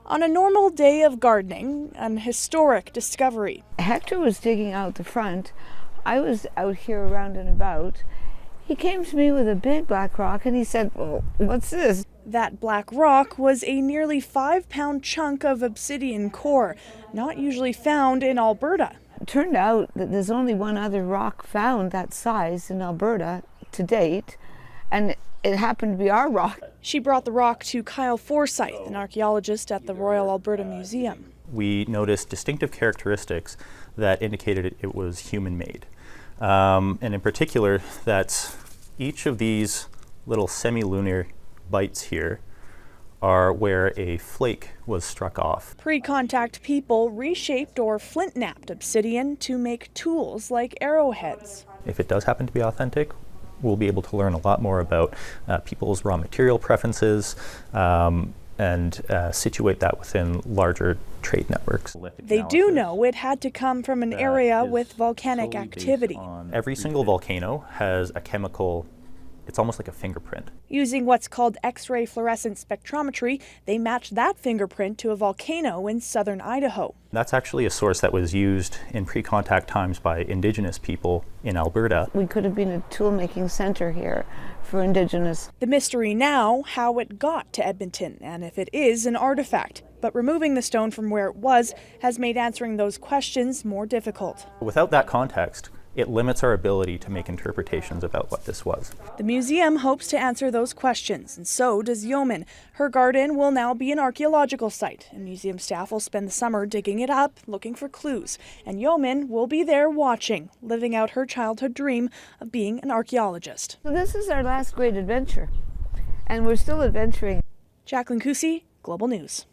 On a normal day of gardening, an historic discovery. Hector was digging out the front. I was out here around and about. He came to me with a big black rock and he said, "Well, what's this?" That black rock was a nearly 5-pound chunk of obsidian core, not usually found in Alberta. It turned out that there's only one other rock found that size in Alberta to date, and it happened to be our rock. She brought the rock to Kyle Forsyth, an archaeologist at the Royal Alberta Museum. We noticed distinctive characteristics that indicated it was human-made. And in particular, that each of these little semi-lunar bites here are where a flake was struck off. Pre-contact people reshaped or flint-knapped obsidian to make tools like arrowheads. If it does happen to be authentic, we'll be able to learn a lot more about people's raw material preferences and situate that within larger trade networks. They do know it had to come from an area with volcanic activity. Every single volcano has a chemical, it's almost like a fingerprint. Using what's called X-ray fluorescent spectrometry, they matched that fingerprint to a volcano in southern Idaho. That's actually a source that was used in pre-contact times by Indigenous people in Alberta. We could have been a tool-making center here for Indigenous. The mystery now, how it got to Edmonton and if it is an artifact. But removing the stone from where it was has made answering those questions more difficult. Without that context, it limits our ability to make interpretations about what this was. The museum hopes to answer those questions, and so does Yeoman. Her garden will now be an archaeological site, and museum staff will spend the summer digging it up, looking for clues. And Yeoman will be there watching, living out her childhood dream of being an archaeologist. So this is our last great adventure, and we're still adventuring. Jaclyn Kucey, Global News.